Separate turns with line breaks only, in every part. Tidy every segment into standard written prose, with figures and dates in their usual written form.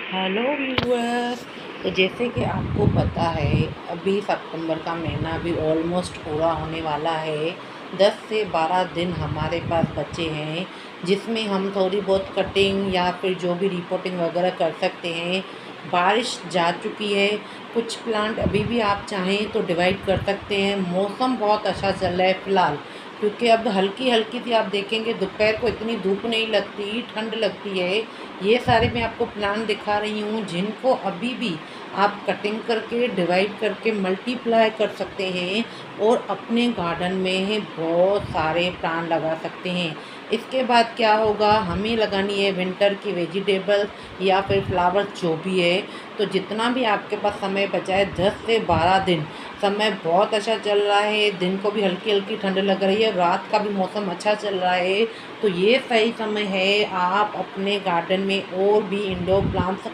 Hello viewers. तो जैसे कि आपको पता है, अभी सितंबर का महीना अभी ऑलमोस्ट पूरा होने वाला है। 10 से 12 दिन हमारे पास बचे हैं, जिसमें हम थोड़ी बहुत कटिंग या फिर जो भी रिपोर्टिंग वगैरह कर सकते हैं। बारिश जा चुकी है, कुछ प्लांट अभी भी आप चाहें तो डिवाइड कर सकते हैं। मौसम बहुत अच्छा चल रहा है फ़िलहाल, क्योंकि अब हल्की हल्की सी आप देखेंगे दोपहर को इतनी धूप नहीं लगती, ठंड लगती है। ये सारे मैं आपको प्लांट दिखा रही हूँ, जिनको अभी भी आप कटिंग करके डिवाइड करके मल्टीप्लाई कर सकते हैं और अपने गार्डन में बहुत सारे प्लांट लगा सकते हैं। इसके बाद क्या होगा, हमें लगानी है विंटर की वेजिटेबल या फिर फ्लावर्स जो भी है। तो जितना भी आपके पास समय बचा है, 10 से 12 दिन, समय बहुत अच्छा चल रहा है। दिन को भी हल्की हल्की ठंड लग रही है, रात का भी मौसम अच्छा चल रहा है। तो ये सही समय है, आप अपने गार्डन में और भी इंडोर प्लांट्स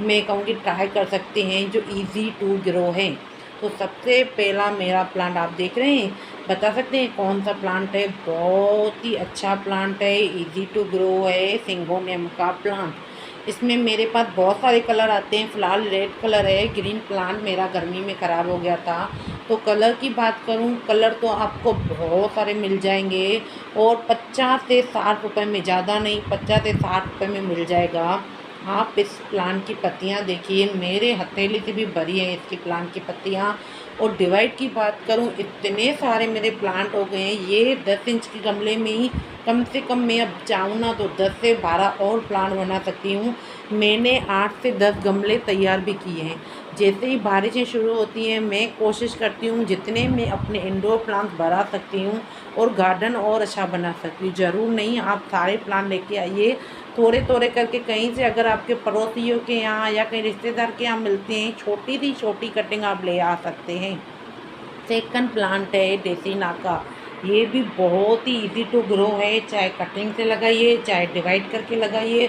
मैं कहूँगी ट्राई कर सकते हैं जो इजी टू ग्रो हैं। तो सबसे पहला मेरा प्लांट आप देख रहे हैं, बता सकते हैं कौन सा प्लांट है? बहुत ही अच्छा प्लांट है, इजी टू ग्रो है, सिंगोनियम का प्लांट। इसमें मेरे पास बहुत सारे कलर आते हैं। फ़िलहाल रेड कलर है। ग्रीन प्लांट मेरा गर्मी में ख़राब हो गया था। तो कलर की बात करूं, कलर तो आपको बहुत सारे मिल जाएंगे और 50 से 60 रुपए में, ज़्यादा नहीं, 50 से 60 रुपए में मिल जाएगा। आप इस प्लांट की पत्तियां देखिए, मेरे हथेली से भी बड़ी हैं इसकी प्लांट की पत्तियां। और डिवाइड की बात करूं, इतने सारे मेरे प्लांट हो गए हैं। ये 10 इंच के गमले में ही कम से कम मैं अब चाहूँ ना तो 10 से 12 और प्लांट बना सकती हूँ। मैंने 8 से 10 गमले तैयार भी किए हैं। जैसे ही बारिशें शुरू होती हैं, मैं कोशिश करती हूँ जितने मैं अपने इंडोर प्लांट्स बढ़ा सकती हूँ और गार्डन और अच्छा बना सकती हूँ। ज़रूर नहीं आप सारे प्लांट लेके आइए, थोड़े थोड़े करके। कहीं से अगर आपके पड़ोसियों के यहाँ या कहीं रिश्तेदार के यहाँ मिलते हैं, छोटी सी छोटी कटिंग आप ले आ सकते हैं। सेकंड प्लांट है डेसीना का। ये भी बहुत ही इजी टू ग्रो है, चाहे कटिंग से लगाइए चाहे डिवाइड करके लगाइए,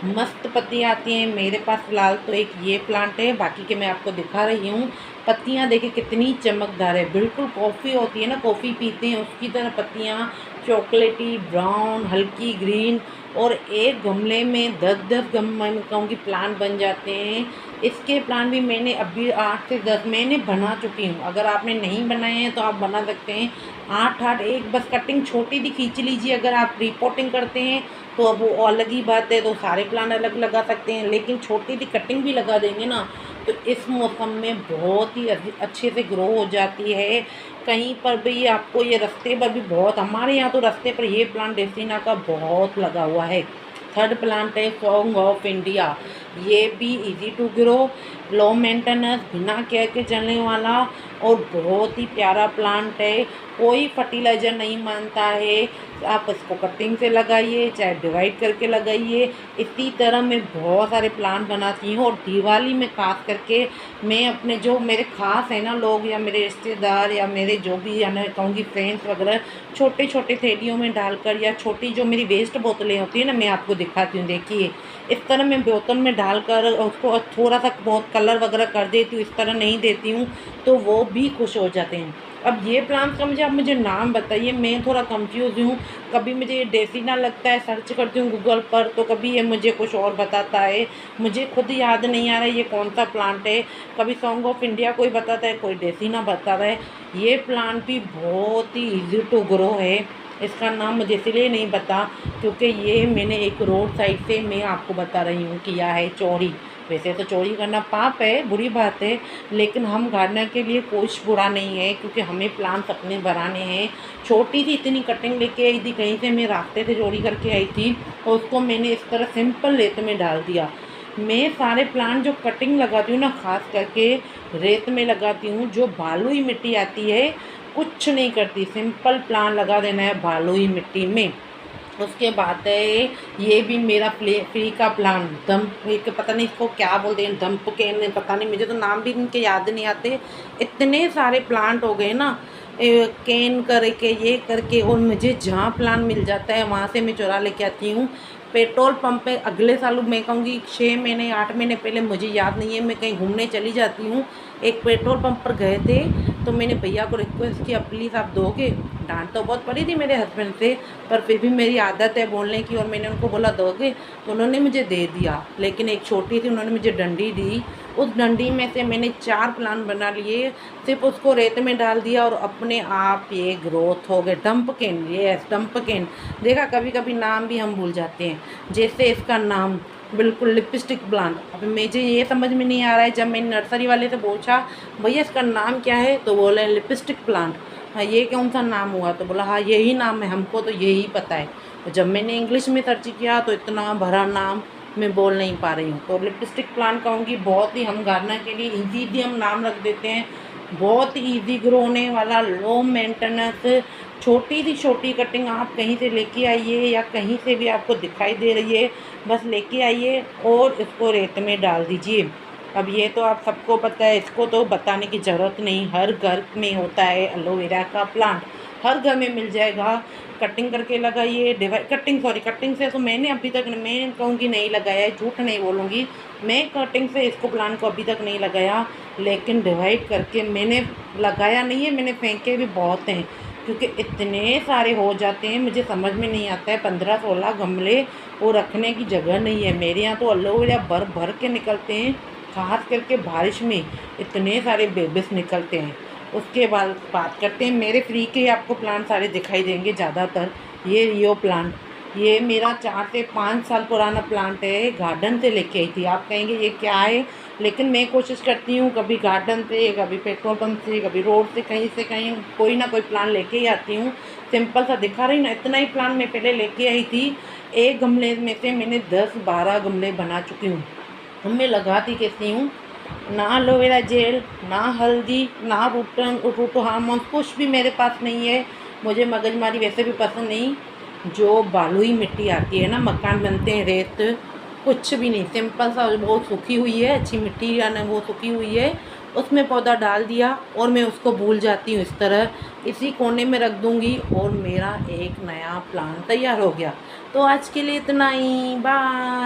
मस्त पत्तियाँ आती हैं। मेरे पास फ़िलहाल तो एक ये प्लांट है, बाकी के मैं आपको दिखा रही हूँ। पत्तियाँ देखिए कितनी चमकदार है, बिल्कुल कॉफ़ी होती है ना, कॉफ़ी पीते हैं उसकी तरह पत्तियाँ, चॉकलेटी ब्राउन, हल्की ग्रीन। और एक गमले में 10-10 गमले में कहूँगी प्लांट बन जाते हैं। इसके प्लांट भी मैंने अभी 8 से 10 मैंने बना चुकी हूँ। अगर आपने नहीं बनाए हैं तो आप बना सकते हैं। 8-8 एक बस कटिंग छोटी सी खींच लीजिए। अगर आप रिपोर्टिंग करते हैं तो अब वो अलग ही बात है, तो सारे प्लांट अलग लगा सकते हैं, लेकिन छोटी सी कटिंग भी लगा देंगे ना तो इस मौसम में बहुत ही अच्छे से ग्रो हो जाती है। कहीं पर भी आपको ये रास्ते पर भी बहुत, हमारे यहाँ तो रास्ते पर ये प्लांट डेसीना का बहुत लगा हुआ है। थर्ड प्लांट है सॉन्ग ऑफ इंडिया। ये भी easy to grow, low maintenance, बिना केयर के चलने वाला और बहुत ही प्यारा प्लांट है। कोई फर्टिलाइज़र नहीं मांगता है। आप इसको कटिंग से लगाइए चाहे डिवाइड करके लगाइए। इसी तरह मैं बहुत सारे प्लांट बनाती हूँ और दिवाली में खास करके मैं अपने जो मेरे ख़ास है ना लोग या मेरे रिश्तेदार या मेरे जो भी या मैं कहूँगी फ्रेंड्स वगैरह, छोटे छोटे थैलियों में डालकर या छोटी जो मेरी वेस्ट बोतलें होती है ना, मैं आपको दिखाती हूँ। देखिए इस तरह मैं बोतल में डालकर उसको थोड़ा सा बहुत कलर वगैरह कर देती हूँ, इस तरह नहीं देती हूँ तो वो भी खुश हो जाते हैं। अब ये प्लांट का मुझे आप मुझे नाम बताइए, मैं थोड़ा कंफ्यूज हूँ। कभी मुझे ये डेसीना लगता है, सर्च करती हूँ गूगल पर, तो कभी ये मुझे कुछ और बताता है। मुझे खुद याद नहीं आ रहा है ये कौन सा प्लांट है। कभी सॉन्ग ऑफ इंडिया कोई बताता है, कोई डेसीना बताता है। ये प्लांट भी बहुत ही इजी टू ग्रो है। इसका नाम मुझे इसलिए नहीं पता क्योंकि ये मैंने एक रोड साइड से मैं आपको बता रही हूँ किया है चोरी। वैसे तो चोरी करना पाप है, बुरी बात है, लेकिन हम गार्डनर के लिए कुछ बुरा नहीं है क्योंकि हमें प्लांट्स अपने बनाने हैं। छोटी सी इतनी कटिंग लेके आई थी, कहीं से मैं रास्ते से चोरी करके आई थी और उसको मैंने इस तरह सिंपल रेत में डाल दिया। मैं सारे प्लांट जो कटिंग लगाती हूँ ना, खास करके रेत में लगाती हूँ। जो बालुई मिट्टी आती है कुछ नहीं करती, सिंपल प्लांट लगा देना है बालुई मिट्टी में। उसके बाद है ये भी मेरा फ्री का प्लांट, दम एक पता नहीं इसको क्या बोलते हैं, दम्प के पता नहीं, मुझे तो नाम भी इनके याद नहीं आते। इतने सारे प्लांट हो गए ना, कैन करके ये करके, और मुझे जहाँ प्लांट मिल जाता है वहाँ से मैं चुरा लेके आती हूँ। पेट्रोल पंप पे अगले साल मैं कहूँगी 6 महीने 8 महीने पहले, मुझे याद नहीं है, मैं कहीं घूमने चली जाती हूँ। एक पेट्रोल पंप पर गए थे तो मैंने भैया को रिक्वेस्ट किया प्लीज़ आप दोगे, डांट तो बहुत पड़ी थी मेरे हस्बैंड से, पर फिर भी मेरी आदत है बोलने की और मैंने उनको बोला दोगे, तो उन्होंने मुझे दे दिया। लेकिन एक छोटी थी, उन्होंने मुझे डंडी दी, उस डंडी में से मैंने 4 प्लांट बना लिए, सिर्फ उसको रेत में डाल दिया और अपने आप ये ग्रोथ हो गए। डंपकिन, यस डंपकिन। देखा, कभी कभी नाम भी हम भूल जाते हैं। जैसे इसका नाम बिल्कुल लिपस्टिक प्लांट। अब मुझे ये समझ में नहीं आ रहा है, जब मैंने नर्सरी वाले से पूछा भैया इसका नाम क्या है, तो बोले लिपस्टिक प्लांट। हाँ, ये कौन सा नाम हुआ, तो बोला हाँ यही नाम है, हमको तो यही पता है। तो जब मैंने इंग्लिश में सर्च किया तो इतना भरा नाम मैं बोल नहीं पा रही हूँ। तो लिपस्टिक प्लांट कहूँगी, बहुत ही हम गार्डनर के लिए ईजी हम नाम रख देते हैं। बहुत ही ईजी ग्रो होने वाला, लो मेंटेनेंस, छोटी सी छोटी कटिंग आप कहीं से लेके आइए या कहीं से भी आपको दिखाई दे रही है, बस लेके आइए और इसको रेत में डाल दीजिए। अब ये तो आप सबको पता है, इसको तो बताने की ज़रूरत नहीं, हर घर में होता है एलोवेरा का प्लांट, हर घर में मिल जाएगा। कटिंग करके लगाइए, कटिंग से तो मैंने अभी तक, मैं कहूँगी नहीं लगाया है, झूठ नहीं बोलूँगी, मैं कटिंग से इसको प्लांट को अभी तक नहीं लगाया। लेकिन डिवाइड करके मैंने लगाया नहीं है, मैंने फेंके भी बहुत हैं, क्योंकि इतने सारे हो जाते हैं, मुझे समझ में नहीं आता है। 15-16 गमले वो रखने की जगह नहीं है। मेरे यहाँ तो एलोवेरा भर भर के निकलते हैं, खास करके बारिश में इतने सारे बेबीज निकलते हैं। उसके बाद बात करते हैं मेरे फ्री के, आपको प्लांट सारे दिखाई देंगे ज़्यादातर। ये रियो प्लांट, ये मेरा 4 से 5 साल पुराना प्लांट है, गार्डन से लेके आई थी। आप कहेंगे ये क्या है, लेकिन मैं कोशिश करती हूँ कभी गार्डन से, कभी पेट्रोल पंप से, कभी रोड से कहीं कोई ना कोई प्लांट लेके ही आती हूँ। सिंपल सा दिखा रही ना, इतना ही प्लांट मैं पहले लेके आई थी। एक गमले में से मैंने 10-12 गमले बना चुकी हूँ। मैं लगाती कैसी हूँ, ना एलोवेरा जेल, ना हल्दी, ना रूट हार्मोन, कुछ भी मेरे पास नहीं है। मुझे मगजमारी वैसे भी पसंद नहीं। जो बालुई मिट्टी आती है ना, मकान बनते हैं, रेत, कुछ भी नहीं, सिंपल सा वो सूखी हुई है, अच्छी मिट्टी या ना वो सूखी हुई है, उसमें पौधा डाल दिया और मैं उसको भूल जाती हूँ। इस तरह इसी कोने में रख दूँगी और मेरा एक नया प्लांट तैयार हो गया। तो आज के लिए इतना ही, बाय।